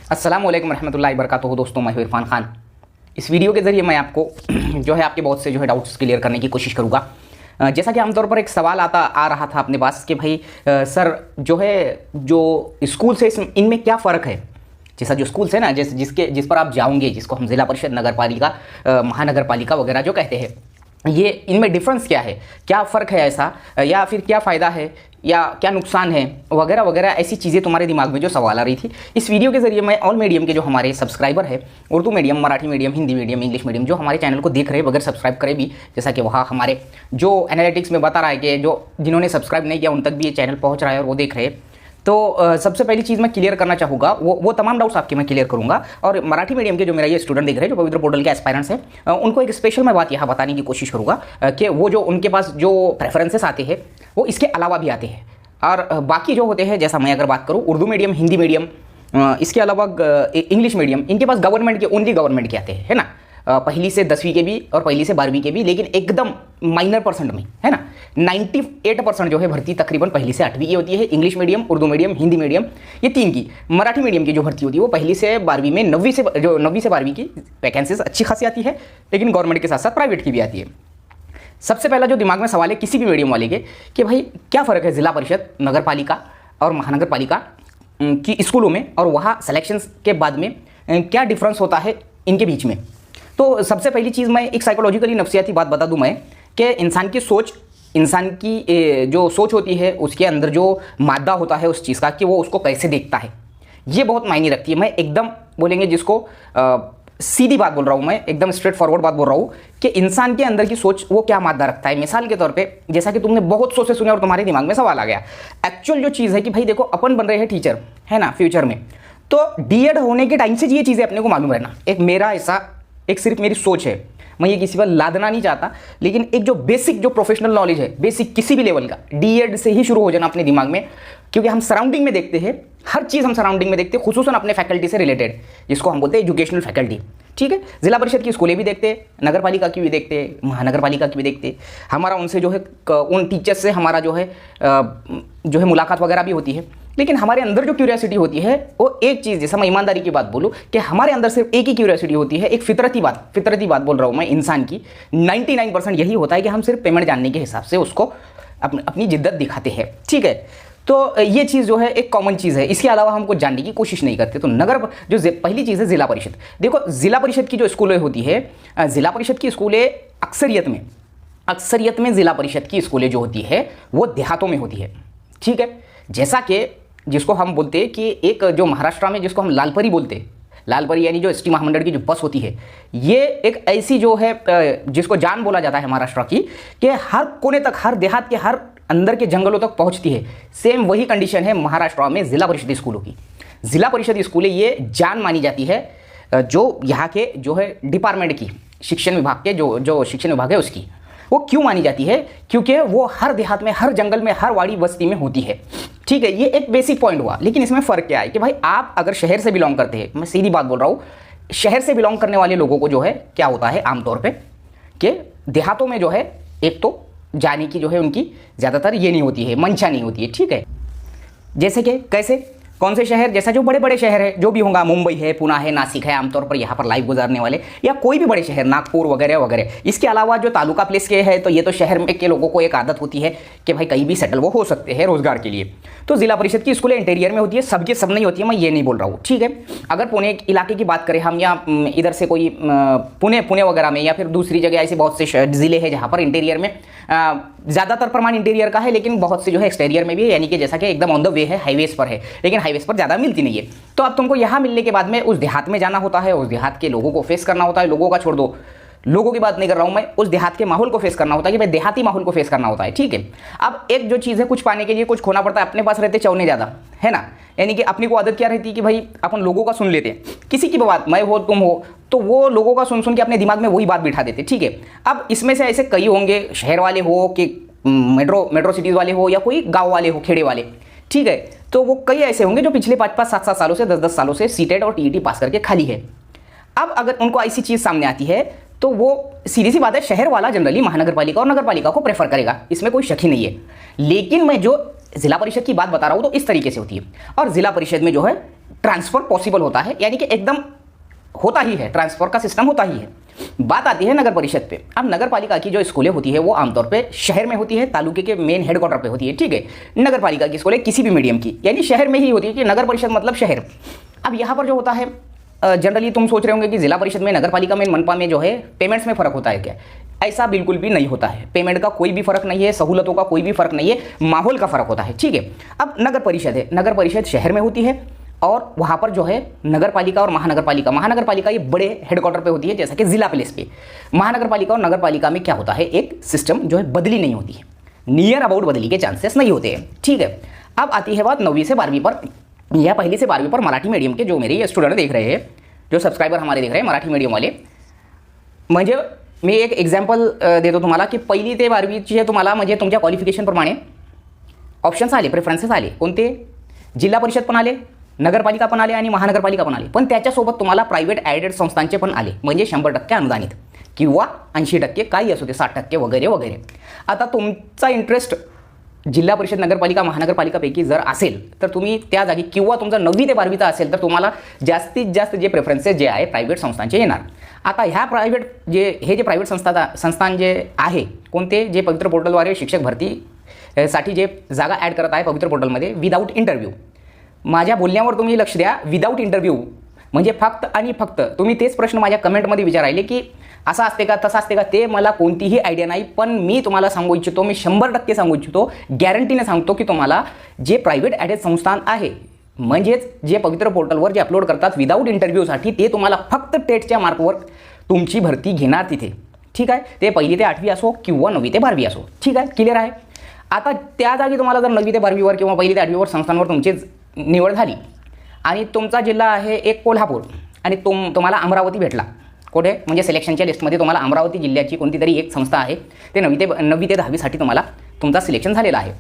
अस्सलाम वालेकुम रहमतुल्लाहि वबरकातुहू। दोस्तों, मैं हूं इरफान खान। इस वीडियो के ज़रिए मैं आपको जो है आपके बहुत से जो है डाउट्स क्लियर करने की कोशिश करूँगा। जैसा कि आमतौर पर एक सवाल आ रहा था अपने पास कि भाई सर जो है जो स्कूल से इनमें क्या फ़र्क है। जैसा जो स्कूल्स है ना, जिस पर आप जाओगे, जिसको हम ज़िला परिषद, नगर पालिका, महानगर पालिका वगैरह जो कहते हैं, ये इनमें डिफरेंस क्या है, क्या फ़र्क है ऐसा, या फिर क्या फ़ायदा है या क्या नुकसान है वगैरह वगैरह, ऐसी चीज़ें तुम्हारे दिमाग में जो सवाल आ रही थी। इस वीडियो के ज़रिए मैं ऑल मीडियम के जो हमारे सब्सक्राइबर है, Urdu medium, Marathi medium, Hindi medium, English medium, जो हमारे चैनल को देख रहे हैं बगैर सब्सक्राइब करे भी, जैसा कि वहाँ हमारे जो एनालिटिक्स में बता रहा है कि जो जिन्होंने सब्सक्राइब नहीं किया उन तक भी ये चैनल पहुँच रहा है और वो देख रहे हैं। तो सबसे पहली चीज़ मैं क्लियर करना चाहूँगा, वो तमाम डाउट्स आपके मैं क्लियर करूँगा। और मराठी मीडियम के जो मेरा ये स्टूडेंट देख रहे हैं, जो पवित्र पोर्टल के एस्पायरेंट्स हैं, उनको एक स्पेशल मैं बात यहाँ बताने की कोशिश करूँगा कि वो जो उनके पास जो प्रेफरेंसेस आते हैं वो इसके अलावा भी आते हैं। और बाकी जो होते हैं, जैसा मैं अगर बात करूँ उर्दू मीडियम, हिंदी मीडियम, इसके अलावा इंग्लिश मीडियम, इनके पास गवर्नमेंट के, ओनली गवर्नमेंट के आते हैं, है ना। पहली से 10वीं के भी और पहली से 12वीं के भी, लेकिन एकदम माइनर परसेंट में, है ना। 98% जो है भर्ती तकरीबन पहली से 8वीं की होती है। English medium, Urdu medium, Hindi medium, ये 3 की। मराठी मीडियम की जो भर्ती होती है वो पहली से 12वीं में 9वीं से 12वीं की वैकेंसीज अच्छी खासी आती है, लेकिन गवर्नमेंट के साथ साथ प्राइवेट की भी आती है। सबसे पहला जो दिमाग में सवाल है किसी भी मीडियम वाले के कि भाई क्या फ़र्क है ज़िला परिषद, नगर पालिका और महानगर पालिका की स्कूलों में, और वहाँ सिलेक्शंस के बाद में क्या डिफरेंस होता है इनके बीच में। तो सबसे पहली चीज़ मैं एक साइकोलॉजिकली नफ्सियाती बात बता दूं मैं कि इंसान की जो सोच होती है, उसके अंदर जो मादा होता है उस चीज़ का, कि वो उसको कैसे देखता है, ये बहुत मायने रखती है। मैं एकदम बोलेंगे जिसको सीधी बात बोल रहा हूँ, मैं एकदम स्ट्रेट फॉरवर्ड बात बोल रहा हूँ कि इंसान के अंदर की सोच वो क्या मादा रखता है। मिसाल के तौर पे, जैसा कि तुमने बहुत सोचे सुने और तुम्हारे दिमाग में सवाल आ गया, एक्चुअल जो चीज़ है कि भाई देखो, अपन बन रहे हैं टीचर, है ना, फ्यूचर में। तो डीएड होने के टाइम से ये चीज़ें अपने को मालूम रहना, एक मेरा ऐसा एक सिर्फ मेरी सोच है, मैं ये किसी पर लादना नहीं चाहता, लेकिन एक जो बेसिक जो प्रोफेशनल नॉलेज है, बेसिक किसी भी लेवल का, डीएड से ही शुरू हो जाना अपने दिमाग में। क्योंकि हम सराउंडिंग में देखते हैं, हर चीज़ हम सराउंडिंग में देखते हैं, खुसूसन अपने फैकल्टी से रिलेटेड, जिसको हम बोलते हैं एजुकेशनल फैकल्टी। ठीक है, जिला परिषद की स्कूलें भी देखते हैं, नगर पालिका की भी देखते हैं, महानगर पालिका की भी देखते हैं। हमारा उनसे जो है, उन टीचर्स से हमारा जो है मुलाकात वगैरह भी होती है। लेकिन हमारे अंदर जो क्यूरियोसिटी होती है वो एक चीज़, जैसा मैं ईमानदारी की बात बोलूँ कि हमारे अंदर सिर्फ एक ही क्यूरियोसिटी होती है, एक फितरती बात बोल रहा हूँ मैं इंसान की। 99% यही होता है कि हम सिर्फ पेमेंट जानने के हिसाब से उसको अपनी जिद्दत दिखाते हैं। ठीक है, तो ये चीज़ जो है एक कॉमन चीज़ है, इसके अलावा हम कुछ जानने की कोशिश नहीं करते। तो पहली चीज़ है जिला परिषद। देखो, जिला परिषद की जो स्कूलें होती है, जिला परिषद की स्कूलें अक्सरियत में जिला परिषद की स्कूलें जो होती है वो देहातों में होती है। ठीक है, जैसा कि जिसको हम बोलते हैं कि एक जो महाराष्ट्र में जिसको हम लालपरी बोलते हैं, लालपरी यानी जो एसटी महामंडल की जो बस होती है, ये एक ऐसी जो है जिसको जान बोला जाता है महाराष्ट्र की, कि हर कोने तक, हर देहात के हर अंदर के जंगलों तक पहुंचती है। सेम वही कंडीशन है महाराष्ट्र में जिला परिषद स्कूलों की। जिला परिषद स्कूलें ये जान मानी जाती है जो यहाँ के जो है डिपार्टमेंट की, शिक्षण विभाग के जो शिक्षण विभाग है उसकी। वो क्यों मानी जाती है? क्योंकि वो हर देहात में, हर जंगल में, हर वाड़ी बस्ती में होती है। ठीक है, ये एक बेसिक पॉइंट हुआ। लेकिन इसमें फ़र्क क्या है कि भाई आप अगर शहर से बिलोंग करते हैं, मैं सीधी बात बोल रहा हूँ, शहर से बिलोंग करने वाले लोगों को जो है क्या होता है आमतौर पे कि देहातों में जो है एक तो जाने की जो है उनकी ज़्यादातर ये नहीं होती है, मंशा नहीं होती है। ठीक है, जैसे कि कैसे, कौन से शहर, जैसा जो बड़े बड़े शहर है जो भी होगा, मुंबई है, पुणे है, नासिक है, आमतौर पर यहाँ पर लाइफ गुजारने वाले, या कोई भी बड़े शहर, नागपुर वगैरह वगैरह। इसके अलावा जो तालुका प्लेस के है, तो ये तो शहर में के लोगों को एक आदत होती है कि भाई कहीं भी सेटल वो हो सकते हैं रोजगार के लिए। तो जिला परिषद की स्कूलें इंटीरियर में होती है, सबके सब नहीं होती है, मैं ये नहीं बोल रहा हूँ। ठीक है, अगर पुणे इलाके की बात करें हम, या इधर से कोई पुणे वगैरह में, या फिर दूसरी जगह ऐसे बहुत से ज़िले हैं जहाँ पर इंटीरियर में ज़्यादातर प्रमाण इंटीरियर का है, लेकिन बहुत से जो है एक्सटीरियर में भी है, यानी कि जैसा कि एकदम ऑन द वे है, हाईवेज पर है, लेकिन हाईवेज पर ज़्यादा मिलती नहीं है। तो अब तुमको यहाँ मिलने के बाद में उस देहात में जाना होता है, उस देहात के लोगों को फेस करना होता है। लोगों का छोड़ दो, लोगों की बात नहीं कर रहा हूँ मैं, उस देहात के माहौल को फेस करना होता है, कि भाई देहाती माहौल को फेस करना होता है। ठीक है, अब एक जो चीज़ है, कुछ पाने के लिए कुछ खोना पड़ता है। अपने पास रहते चौने ज़्यादा, है ना, यानी कि अपनी को आदत क्या रहती है कि भाई अपन लोगों का सुन लेते हैं, किसी की बात, मैं हो तुम हो, तो वो लोगों का सुन के अपने दिमाग में वही बात बिठा देते। ठीक है, अब इसमें से ऐसे कई होंगे, शहर वाले हो कि मेट्रो सिटीज़ वाले हो, या कोई गाँव वाले हो, खेड़े वाले। ठीक है, तो वो कई ऐसे होंगे जो पिछले 5-5, 7-7 सालों से, 10-10 सालों से सीटेट और टीईटी पास करके खाली है। अब अगर उनको ऐसी चीज़ सामने आती है तो वो सीधी सी बात है, शहर वाला जनरली महानगर पालिका और नगर पालिका को प्रेफर करेगा, इसमें कोई शक ही नहीं है। लेकिन मैं जो जिला परिषद की बात बता रहा हूँ तो इस तरीके से होती है। और जिला परिषद में जो है ट्रांसफ़र पॉसिबल होता है, यानी कि एकदम होता ही है, ट्रांसफ़र का सिस्टम होता ही है। बात आती है नगर परिषद पे। अब नगर पालिका की जो स्कूलें होती है वो आमतौर पे शहर में होती है, तालुके के मेन हेडक्वार्टर पे होती है, ठीक है। नगर पालिका की स्कूलें किसी भी मीडियम की यानी शहर में ही होती है, कि नगर परिषद मतलब शहर। अब यहाँ पर जो होता है जनरली तुम सोच रहे होंगे कि जिला परिषद में, नगर पालिका में, मनपा में जो है पेमेंट्स में फ़र्क होता है क्या? ऐसा बिल्कुल भी नहीं होता है। पेमेंट का कोई भी फ़र्क नहीं है, सहूलतों का कोई भी फ़र्क नहीं है, माहौल का फ़र्क होता है, ठीक है। अब नगर परिषद है, नगर परिषद शहर में होती है और वहाँ पर जो है नगर पालिका और महानगर पालिका, महानगर पालिका ये बड़े हेडक्वार्टर पे होती है, जैसा कि जिला प्लेस पे। महानगर पालिका और नगर पालिका में क्या होता है, एक सिस्टम जो है बदली नहीं होती है, नियर अबाउट बदली के चांसेस नहीं होते हैं, ठीक है। अब आती है बात 9वीं से 12वीं पर या पहली से 12वीं पर मराठी मीडियम के जो मेरे स्टूडेंट देख रहे हैं, जो सब्सक्राइबर हमारे देख रहे हैं मराठी मीडियम वाले, म्हणजे मी एक एक्झाम्पल देतो तुम्हाला की पहिली ते 12वीचे तुम्हाला म्हणजे तुमच्या क्वालिफिकेशनप्रमाणे ऑप्शन्स आले, प्रेफरन्सेस आले. कोणते? जिल्हा परिषद पण आले, नगरपालिका पण आले आणि महानगरपालिका पण आले. पण त्याच्यासोबत तुम्हाला प्रायव्हेट ॲडेड संस्थांचे पण आले, म्हणजे 100% अनुदानित किंवा 80% काही असू दे, 60% वगैरे वगैरे. आता तुमचा इंटरेस्ट जिल्हा परिषद, नगरपालिका, महानगरपालिकापैकी जर असेल तर तुम्ही त्या जागी, किंवा तुमचा 9वी ते 12वीचा असेल तर तुम्हाला जास्तीत जास्त जे प्रेफरन्सेस जे आहे प्रायव्हेट संस्थांचे येणार. आता ह्या प्रायव्हेट हे जे प्रायव्हेट संस्थान जे आहे कोणते, जे पवित्र पोर्टलद्वारे शिक्षक भरतीसाठी जे जागा ॲड करत आहे पवित्र पोर्टलमध्ये विदाऊट इंटरव्ह्यू. माझ्या बोलण्यावर तुम्ही लक्ष द्या. विदाऊट इंटरव्ह्यू म्हणजे फक्त आणि फक्त तुम्ही तेच प्रश्न माझ्या कमेंटमध्ये विचारायले की असं असते का, तसं असते का, ते मला कोणतीही आयडिया नाही. पण मी तुम्हाला सांगू इच्छितो, मी 100% सांगू इच्छितो, गॅरंटीने सांगतो की तुम्हाला जे प्रायव्हेट ॲडेड संस्थान आहे, म्हणजेच जे पवित्र पोर्टलवर जे अपलोड करतात विदाऊट इंटरव्ह्यूसाठी, ते तुम्हाला फक्त टेटच्या मार्कवर तुमची भरती घेणार तिथे. ठीक आहे. ते 1ली ते 8वी असो किंवा 9वी ते 12वी असो. ठीक आहे, क्लिअर आहे. आता त्या जागी तुम्हाला जर 9वी ते 12वीवर किंवा 1ली ते 8वीवर संस्थांवर तुमची निवड झाली आणि तुमचा जिल्हा आहे एक कोल्हापूर आणि तुम्हाला अमरावती भेटला, कुठे म्हणजे सिलेक्शनच्या लिस्टमध्ये तुम्हाला अमरावती जिल्ह्याची कोणती तरी एक संस्था आहे, ते 9वी ते 10वीसाठी तुम्हाला तुमचा सिलेक्शन झालेला आहे.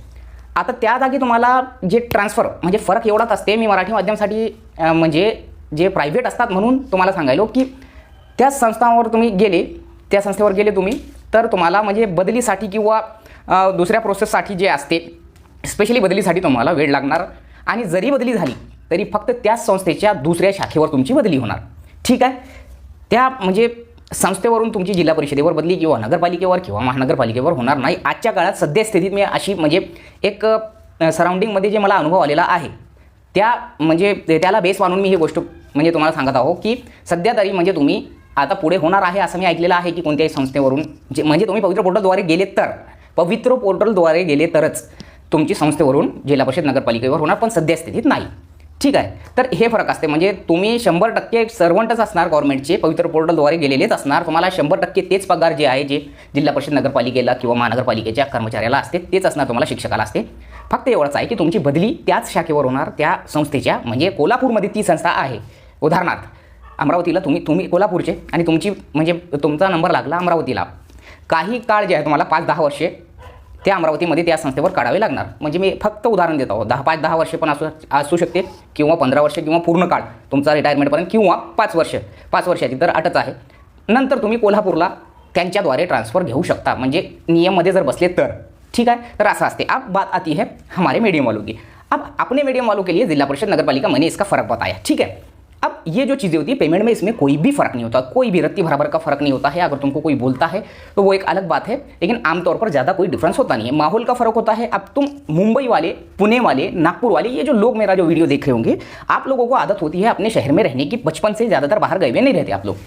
आता त्या जागी तुम्हाला जे ट्रान्सफर म्हणजे फरक एवढाच असते. मी मराठी माध्यमासाठी म्हणजे जे प्रायव्हेट असतात म्हणून तुम्हाला सांगायलो की त्या संस्थांवर तुम्ही गेले, त्या संस्थेवर गेले तुम्ही, तर तुम्हाला म्हणजे बदलीसाठी किंवा दुसऱ्या प्रोसेससाठी जे असते, स्पेशली बदलीसाठी तुम्हाला वेळ लागणार. आणि जरी बदली झाली तरी फक्त त्याच संस्थेच्या दुसऱ्या शाखेवर तुमची बदली होणार. ठीक आहे. त्या म्हणजे संस्थेवरून तुमची जिल्हा परिषदेवर बदली किंवा नगरपालिकेवर किंवा महानगरपालिकेवर होणार नाही. आजच्या काळात सध्या स्थितीत मी अशी म्हणजे एक सराउंडिंगमध्ये जे मला अनुभव आलेला आहे त्या म्हणजे त्याला बेस मानून मी ही गोष्ट म्हणजे तुम्हाला सांगत आहो की सध्या तरी म्हणजे तुम्ही आता पुढे होणार आहे असं मी ऐकलेलं आहे की कोणत्याही संस्थेवरून म्हणजे तुम्ही पवित्र पोर्टलद्वारे गेले तर, पवित्र पोर्टलद्वारे गेले तरच तुमची संस्थेवरून जिल्हा परिषद नगरपालिकेवर होणार, पण सध्या स्थितीत नाही. ठीक आहे. तर हे फरक असते. म्हणजे तुम्ही 100% सर्वंटच असणार गव्हर्नमेंटचे, पवित्र पोर्टलद्वारे गेलेलेच असणार. तुम्हाला 100% तेच पगार जे आहे, जे जिल्हा परिषद नगरपालिकेला किंवा महानगरपालिकेच्या कर्मचाऱ्याला असते तेच असणार, तुम्हाला शिक्षकाला असते. फक्त एवढंच आहे की तुमची बदली त्याच शाखेवर होणार, त्या संस्थेच्या. म्हणजे कोल्हापूरमध्ये ती संस्था आहे, उदाहरणार्थ अमरावतीला तुम्ही कोल्हापूरचे आणि तुमची म्हणजे तुमचा नंबर लागला अमरावतीला, काही काळ जे आहे तुम्हाला 5-10 वर्षे त्या अमरावतीमध्ये त्या संस्थेवर काढावे लागणार. म्हणजे मी फक्त उदाहरण देत आहोत. 5-10 वर्षे पण असू शकते किंवा 15 वर्षे किंवा पूर्ण काळ तुमचा रिटायरमेंटपर्यंत किंवा 5 वर्षाची तर अटच आहे. नंतर तुम्ही कोल्हापूरला त्यांच्याद्वारे ट्रान्सफ़र घेऊ शकता, म्हणजे नियममध्ये जर बसले तर. ठीक है. तर असं असते. अब बात आती है हमारे मीडियम वालों की. अब अपने मीडियम वालों के लिए जिला परिषद नगरपालिका मैंने इसका फ़र्क बताया. ठीक है. अब ये जो चीज़ें होती है पेमेंट में, इसमें कोई भी फ़र्क नहीं होता, कोई भी रत्ती बराबर का फ़र्क नहीं होता है. अगर तुमको कोई बोलता है तो वो एक अलग बात है, लेकिन आमतौर पर ज़्यादा कोई डिफरेंस होता नहीं है. माहौल का फ़र्क होता है. अब तुम मुंबई वाले, पुणे वाले, नागपुर वाले, ये जो लोग मेरा जो वीडियो देख रहे होंगे, आप लोगों को आदत होती है अपने शहर में रहने की, बचपन से ज़्यादातर बाहर गए हुए नहीं रहते आप लोग.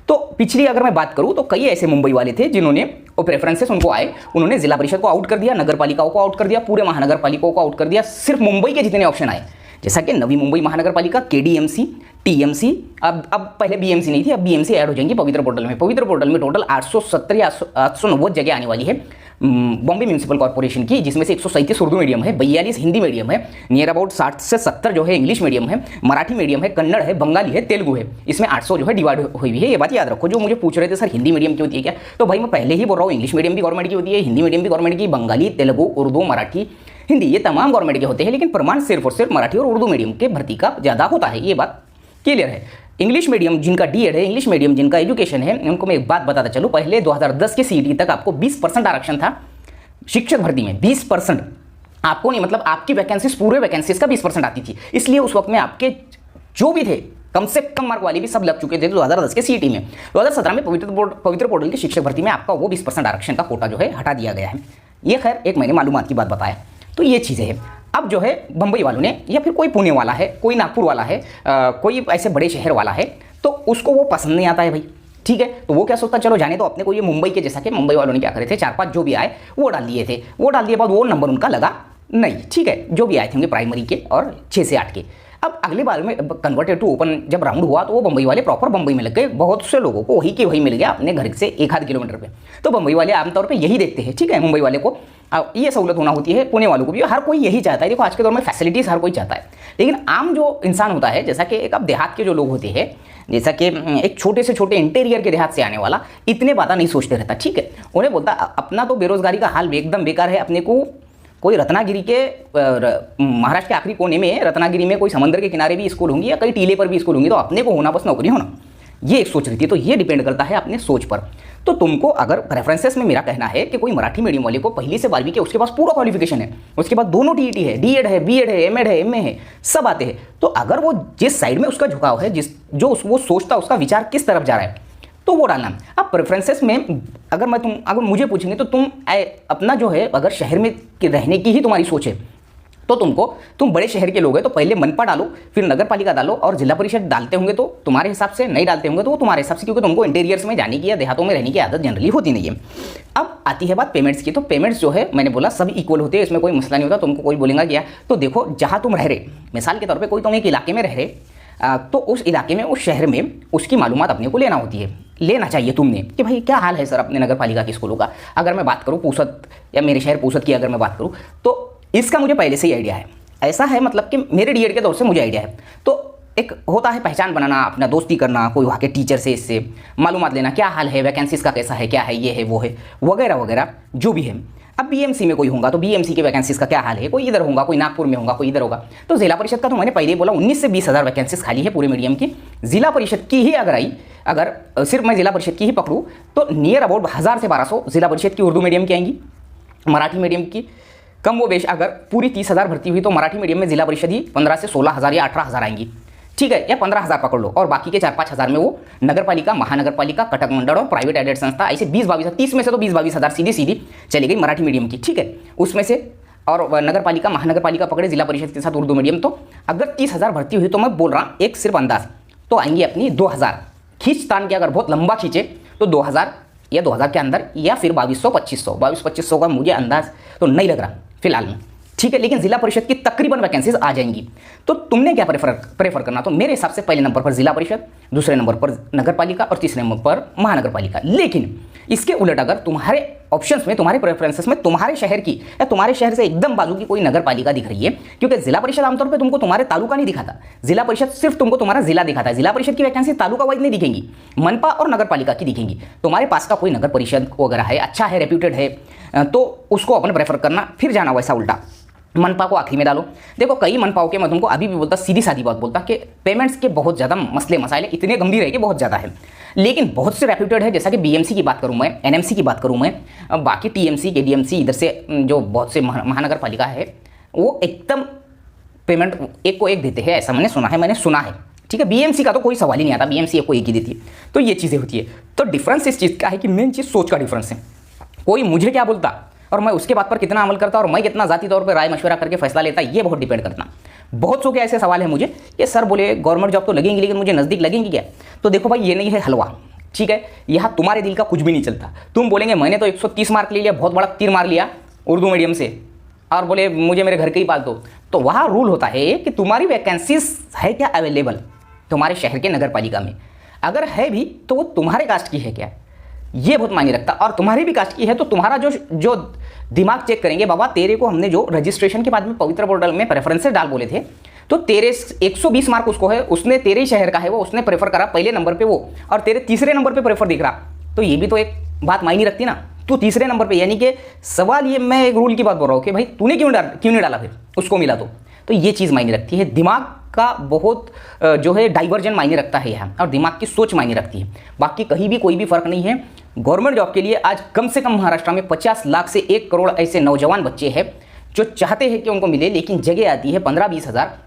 तो पिछली अगर मैं बात करूं तो कई ऐसे मुंबई वाले थे जिन्होंने वो प्रेफरेंसेस उनको आए, उन्होंने जिला परिषद को आउट कर दिया, नगरपालिकाओं को आउट कर दिया, पूरे महानगरपालिकाओं को आउट कर दिया. सिर्फ मुंबई के जितने ऑप्शन आए, जैसा कि नवी मुंबई महानगरपालिका, केडीएमसी, टीएमसी, अब पहले बीएमसी नहीं थी, अब बीएमसी ऐड हो जाएंगी पवित्र पोर्टल में. पवित्र पोर्टल में टोटल 870 या 890 जगह आने वाली है बॉम्बे म्यूनसिपल कॉर्पोरेशन की, जिसमें से 137 उर्दू मीडियम है, 42 हिंदी मीडियम है, नियर अबाउट 60 से 70 जो है इंग्लिश मीडियम है, मराठी मीडियम है, कन्नड़ है, बंगाली है, तेलुगु है. इसमें 800 जो है डिवाइड हुई है. ये बात याद रखो. जो मुझे पूछ रहे थे सर हिंदी मीडियम की होती है क्या, तो भाई मैं पहले ही बोल रहा हूँ, इंग्लिश मीडियम भी गवर्नमेंट की होती है, हिंदी मीडियम भी गवर्नमेंट की, बंगाली, तेलुगु, उर्दू, मराठी, हिंदी, ये तमाम गवर्नमेंट के होते हैं. लेकिन प्रमाण सिर्फ और सिर्फ मराठी और उर्दू मीडियम के भर्ती का ज़्यादा होता है. ये बात क्लियर है. इंग्लिश मीडियम जिनका डीएड है, इंग्लिश मीडियम जिनका एजुकेशन है, उनको मैं एक बात बताता चलूँ. पहले 2010 के सीईटी तक आपको 20% आरक्षण था शिक्षक भर्ती में. 20% आपको नहीं, मतलब आपकी वैकेंसीज, पूरे वैकेंसीज का 20% आती थी. इसलिए उस वक्त में आपके जो भी थे कम से कम मार्क वाले भी सब लग चुके थे 2010 के सीईटी में। 2017 में पवित्र पोर्टल की शिक्षक भर्ती में आपका वो 20% आरक्षण का कोटा जो है हटा दिया गया है। ये खैर एक मैंने मालूमात की बात बताया। तो ये चीज़ें हैं। अब जो है बम्बई वालों ने या फिर कोई पुणे वाला है, कोई नागपुर वाला है, कोई ऐसे बड़े शहर वाला है, तो उसको वो पसंद नहीं आता है भाई, ठीक है। तो वो क्या सोचता, चलो जाने तो अपने को, ये मुंबई के जैसा कि मुंबई वालों ने क्या करे थे, 4-5 जो भी आए वो डाल दिए थे, वो डाल दिए बाद वो नंबर उनका लगा नहीं, ठीक है, जो भी आए थे उनके प्राइमरी के और 6 से 8 के। अब अगले बार में कन्वर्टेड टू ओपन जब राउंड हुआ तो वो बम्बई वाले प्रॉपर बम्बई में लग गए। बहुत से लोगों को वही के वही मिल गया अपने घर से 1-8 किलोमीटर पे। तो बम्बई वाले आमतौर पे यही देखते हैं, ठीक है, मुंबई वाले को ये सहूलत होना होती है, पुणे वालों को भी हर कोई यही चाहता है। देखो आज के दौर में फैसिलिटीज़ हर कोई चाहता है, लेकिन आम जो इंसान होता है, जैसा कि एक अब देहात के जो लोग होते हैं, जैसा कि एक छोटे से छोटे इंटीरियर के देहात से आने वाला इतने बातें नहीं सोचते रहता, ठीक है। उन्हें बोलता अपना तो बेरोजगारी का हाल एकदम बेकार है, अपने को कोई रत्नागिरी के महाराष्ट्र के आखिरी कोने में रत्नागिरी में कोई समंदर के किनारे भी स्कूल होंगी या कहीं टीले पर भी स्कूल होंगी, तो अपने को होना बस नौकरी होना, ये एक सोच रहती है। तो ये डिपेंड करता है अपने सोच पर। तो तुमको अगर प्रेफरेंसेस में मेरा कहना है कि कोई मराठी मीडियम वाले को पहली से 12वीं के उसके पास पूरा क्वालिफिकेशन है, उसके बाद दोनों टीईटी है, डीएड है, बीएड है, एमएड है, एमए है, सब आते हैं, तो अगर वो जिस साइड में उसका झुकाव है, वो सोचता, उसका विचार किस तरफ जा रहा है, तो वो डालना। अब प्रेफरेंसेस में अगर मुझे पूछेंगे तो अपना जो है, अगर शहर में रहने की ही तुम्हारी सोच है, तो तुम बड़े शहर के लोग हैं तो पहले मनपा डालो, फिर नगर पालिका डालो, और जिला परिषद डालते होंगे तो तुम्हारे हिसाब से, नहीं डालते होंगे तो वो तुम्हारे हिसाब से, क्योंकि तुमको इंटीरियर्स में जाने की या देहातों में रहने की आदत जनरली होती नहीं है। अब आती है बात पेमेंट्स की। तो पेमेंट्स जो है, मैंने बोला सब इक्वल होते हैं, इसमें कोई मसला नहीं होता। तुमको कोई बोलेगा क्या, तो देखो जहाँ तुम रह रहे, मिसाल के तौर पर कोई तुम एक इलाके में रह रहे, तो उस इलाके में, उस शहर में उसकी मालूमात अपने को लेना होती है, लेना चाहिए तुमने कि भाई क्या हाल है सर अपने नगर पालिका के स्कूलों का। अगर मैं बात करूँ पूसद या मेरे शहर पूसद की अगर मैं बात करूँ, तो इसका मुझे पहले से ही आइडिया है। ऐसा है मतलब कि मेरे डीएड के दौर से मुझे आइडिया है। तो एक होता है पहचान बनाना, अपना दोस्ती करना, कोई वहाँ के टीचर से, इससे मालूमात लेना, क्या हाल है, वैकेंसीज का कैसा है, क्या है, ये है, वो है, वगैरह वगैरह जो भी है। अब बीएमसी में कोई होगा तो बीएमसी के वैकेंसीज का क्या हाल है, कोई इधर होगा, कोई नागपुर में होगा, कोई इधर होगा। तो जिला परिषद का तो मैंने पहले ही बोला 19 से 20 हज़ार वैकेंसीज खाली है पूरे मीडियम की। जिला परिषद की ही अगर आई, अगर सिर्फ मैं जिला परिषद की ही पकड़ूँ तो नियर अबाउट 1000 से 1200 जिला परिषद की उर्दू मीडियम की आएंगी। मराठी मीडियम की कम वो बेश अगर पूरी 30,000 भर्ती हुई तो मराठी मीडियम में जिला परिषद ही 15 से 16,000 या 18,000 आएंगी, ठीक है, या 15,000 पकड़ लो, और बाकी के 4-5 हज़ार में वो नगर पालिका, महानगर पालिका, कटक मंडल और प्राइवेट एडेड संस्था, ऐसे 20-22, 30 में से तो 20-22 हज़ार सीधी चली गई मराठी मीडियम की, ठीक है, उसमें से। और नगर पालिका, महानगर पालिका पकड़े जिला परिषद के साथ उर्दू मीडियम, तो अगर 30,000 भर्ती हुई तो मैं बोल रहा एक सिर्फ अंदाज, तो आएंगी अपनी 2,000 खींच तान के, अगर बहुत लंबा खींचे तो 2,000 या 2,000 के अंदर, या फिर 2200-2500 का मुझे अंदाज तो नहीं लग रहा फिलहाल में, ठीक है। लेकिन जिला परिषद की तकरीबन वैकेंसीज आ जाएंगी। तो तुमने क्या प्रेफर करना, तो मेरे हिसाब से पहले नंबर पर जिला परिषद, दूसरे नंबर पर नगर पालिका और तीसरे नंबर पर महानगर पालिका। लेकिन इसके उलट अगर तुम्हारे ऑप्शंस में, तुम्हारे प्रेफरेंसेस में तुम्हारे शहर की या तुम्हारे शहर से एकदम बाजू की कोई नगर पालिका दिख रही है, क्योंकि जिला परिषद आमतौर पर तुमको तुम्हारे तालुका नहीं दिखाता, जिला परिषद सिर्फ तुमको तुम्हारा जिला दिखाता है। जिला परिषद की वैकेंसी तालुका वाइज नहीं दिखेंगी, मनपा और नगर पालिका की दिखेंगी। तुम्हारे पास का कोई नगर परिषद वगैरह है, अच्छा है, रेप्यूटेड है, तो उसको अपन प्रेफर करना, फिर जाना वैसा उल्टा मनपा को आखिरी में डालो। देखो कई मनपाओं के मैं तुमको अभी भी बोलता, सीधी सादी बात बोलता कि पेमेंट्स के बहुत ज़्यादा मसले मसाइले इतने गंभीर है कि बहुत ज़्यादा है, लेकिन बहुत से रेप्यूटेड है, जैसा कि बीएमसी की बात करूँ मैं, एनएमसी की बात करूँ मैं, बाकी टीएमसी, केडीएमसी, इधर से जो बहुत से महानगर पालिका है वो एकदम पेमेंट एक को एक देते हैं, ऐसा मैंने सुना है, ठीक है। बीएमसी का तो कोई सवाल ही नहीं आता, बीएमसी एक को एक ही देती है। तो ये चीज़ें होती है। तो डिफरेंस इस चीज़ का है कि मेन चीज़ सोच का डिफरेंस है। कोई मुझे क्या बोलता और मैं उसके बात पर कितना अमल करता और मैं कितना ज़ाती तौर पर राय मशवरा करके फैसला लेता, ये बहुत डिपेंड करता। बहुत सौ के ऐसे सवाल है मुझे कि सर बोले गवर्नमेंट जॉब तो लगेंगी, लेकिन मुझे नज़दीक लगेंगी क्या? तो देखो भाई, ये नहीं है हलवा, ठीक है। यहाँ तुम्हारे दिल का कुछ भी नहीं चलता। तुम बोलेंगे मैंने तो 130 मार्क ले लिया, बहुत बड़ा तीर मार लिया उर्दू मीडियम से, और बोले मुझे मेरे घर के ही पाल दो, तो वहाँ रूल होता है कि तुम्हारी वैकेंसीज है क्या अवेलेबल तुम्हारे शहर के नगर पालिका में। अगर है भी तो वो तुम्हारे कास्ट की है क्या, ये बहुत मायने रखता। और तुम्हारी भी कास्ट की है तो तुम्हारा जो दिमाग चेक करेंगे, बाबा तेरे को हमने जो रजिस्ट्रेशन के बाद में पवित्र पोर्टल में प्रेफरेंसेस डाल बोले थे, तो तेरे 120 मार्क उसको है, उसने तेरे ही शहर का है, वो उसने प्रेफर करा पहले नंबर पे वो, और तेरे तीसरे नंबर पे प्रेफर दिख रहा, तो ये भी तो एक बात मायने रखती ना। तू तीसरे नंबर पे, यानी कि सवाल ये, मैं एक रूल की बात बोल रहा हूँ कि भाई तूने क्यों नहीं डाला फिर उसको मिला तो ये चीज़ मायने रखती है। दिमाग का बहुत जो है डाइवर्जन मायने रखता है यहाँ, और दिमाग की सोच मायने रखती है। बाकी कहीं भी कोई भी फर्क नहीं है। गवर्नमेंट जॉब के लिए आज कम से कम महाराष्ट्र में 50 लाख से 1 करोड़ ऐसे नौजवान बच्चे हैं जो चाहते हैं कि उनको मिले, लेकिन जगह आती है 15-20 हज़ार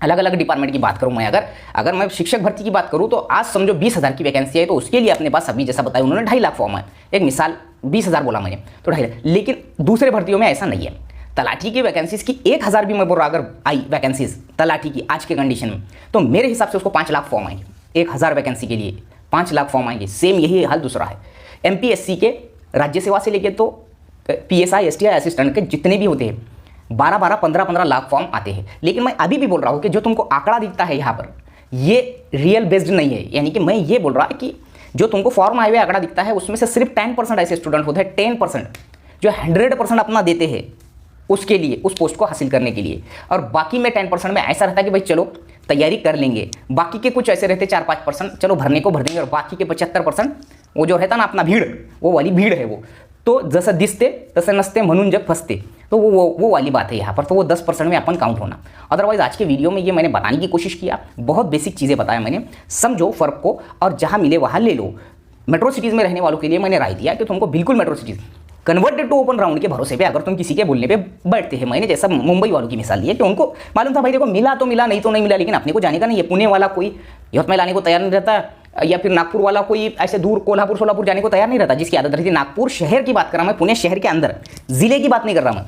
अलग अलग डिपार्टमेंट की बात करूं मैं, अगर मैं शिक्षक भर्ती की बात करूं तो आज समझो 20,000 की वैकेंसी है, तो उसके लिए अपने पास अभी जैसा बताया उन्होंने 2.5 लाख फॉर्म है। एक मिसाल 20,000 बोला मैंने तो 2.5 लाख, लेकिन दूसरे भर्तियों में ऐसा नहीं है। तलाठी की वैकेंसीज की 1,000 भी मैं बोल रहा अगर आई वैकेंसीज तलाठी की आज के कंडीशन में, तो मेरे हिसाब से उसको 5 लाख फॉर्म आएंगे। 1,000 वैकेंसी के लिए 5 लाख फॉर्म आएंगे। सेम यही हाल दूसरा है MPSC के, राज्य सेवा से लेके तो PSI STI असिस्टेंट के जितने भी होते हैं 12-12, 15-15 लाख फॉर्म आते हैं। लेकिन मैं अभी भी बोल रहा हूँ कि जो तुमको आंकड़ा दिखता है यहाँ पर ये रियल बेस्ड नहीं है। यानी कि मैं ये बोल रहा कि जो तुमको फॉर्म आए हुए आंकड़ा दिखता है उसमें से सिर्फ 10% ऐसे स्टूडेंट होते हैं, 10% जो 100% अपना देते हैं उसके लिए, उस पोस्ट को हासिल करने के लिए। और बाकी में 10% में ऐसा रहता है कि भाई चलो तैयारी कर लेंगे। बाकी के कुछ ऐसे रहते 4-5% चलो भरने को भर देंगे, और बाकी के 75% वो जो रहता ना अपना भीड़, वो वाली भीड़ है वो। तो जसं दिसते तसं नसते म्हणून जग फसते, तो वो वाली बात है यहाँ पर। तो वो 10% में अपन काउंट होना। अदरवाइज आज के वीडियो में ये मैंने बताने की कोशिश किया, बहुत बेसिक चीज़ें बताया मैंने, समझो फ़र्क को और जहाँ मिले वहाँ ले लो। मेट्रो सिटीज़ में रहने वालों के लिए मैंने राय दिया कि तुमको बिल्कुल metro cities converted to open round के भरोसे पे अगर तुम किसी के बोलने पे बैठते हैं, मैंने जैसा मुंबई वालों की मिसाल दी है कि उनको मालूम था भाई देखो मिला तो मिला, नहीं तो नहीं मिला, लेकिन अपने को जाने का नहीं है। पुणे वाला कोई यवतमाल आने को तैयार नहीं रहता, या फिर नागपुर वाला कोई ऐसे दूर कोल्हापुर सोलापुर जाने को तैयार नहीं रहता, जिसकी आदत रहती है। नागपुर शहर की बात कर रहा मैं, पुणे शहर के अंदर, जिले की बात नहीं कर रहा मैं।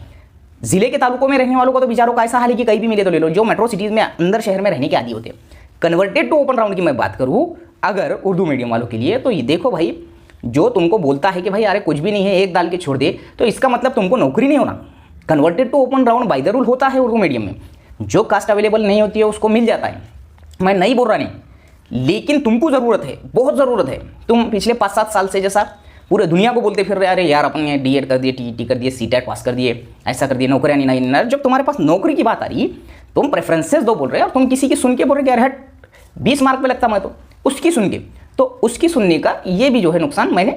जिले के तालुकों में रहने वालों को तो बेचारों का ऐसा हाल है कि कहीं भी मिले तो ले लो, जो मेट्रो सिटीज़ में अंदर शहर में रहने के आदी होते हैं। कन्वर्टेड टू ओपन राउंड की मैं बात करूँ अगर उर्दू मीडियम वालों के लिए, तो ये देखो भाई जो तुमको बोलता है कि भाई अरे कुछ भी नहीं है एक डाल के छोड़ दे, तो इसका मतलब तुमको नौकरी नहीं होना। Converted to open round by the rule होता है उर्दू मीडियम में, जो कास्ट अवेलेबल नहीं होती है उसको मिल जाता है। मैं नहीं बोल रहा नहीं, लेकिन तुमको ज़रूरत है, बहुत ज़रूरत है। तुम पिछले 5-7 साल से जैसा पूरे दुनिया को बोलते फिर रहे अरे यार अपन ने DED कर दिए, TET कर दिए, CTET पास कर दिए, ऐसा कर दिए, नौकरियाँ नहीं। जब तुम्हारे पास नौकरी की बात आ रही तुम प्रेफरेंसेस दो बोल रहे हो, और तुम किसी की सुन के बोल रहे कि यार 20 मार्क पे लगता मैं तो उसकी सुन के, तो उसकी सुनने का ये भी जो है नुकसान मैंने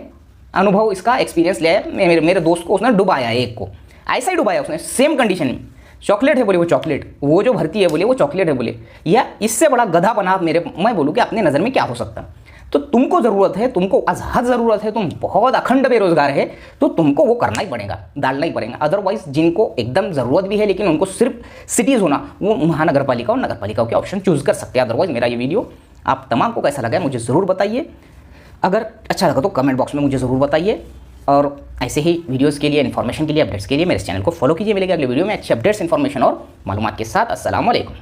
अनुभव इसका एक्सपीरियंस लिया है। मेरे दोस्त को उसने डुबाया है, एक को ऐसा ही डुबाया उसने, सेम कंडीशन में। चॉकलेट है बोले वो चॉकलेट, वो जो भर्ती है बोले वो चॉकलेट है बोले, या इससे बड़ा गधा बना मैं बोलूँ कि अपने नज़र में क्या हो सकता। तो तुमको ज़रूरत है, तुमको अजहद ज़रूरत है, तुम बहुत अखंड बेरोजगार है, तो तुमको वो करना ही पड़ेगा, डालना ही पड़ेगा। अदरवाइज जिनको एकदम ज़रूरत भी है लेकिन उनको सिर्फ सिटीज़ होना, वो महानगर पालिका और नगर पालिकाओं के ऑप्शन चूज़ कर सकते हैं। अदरवाइज मेरा ये वीडियो आप तमाम को कैसा लगा है मुझे ज़रूर बताइए। अगर अच्छा लगा तो कमेंट बॉक्स में मुझे ज़रूर बताइए, और ऐसे ही वीडियोस के लिए, इन्फॉर्मेशन के लिए, अपडेट्स के लिए मेरे चैनल को फॉलो कीजिए। मिलेगा अगले वीडियो में अच्छे अपडेट्स, इन्फॉर्मेशन और मालूमात के साथ। अस्सलाम वालेकुम।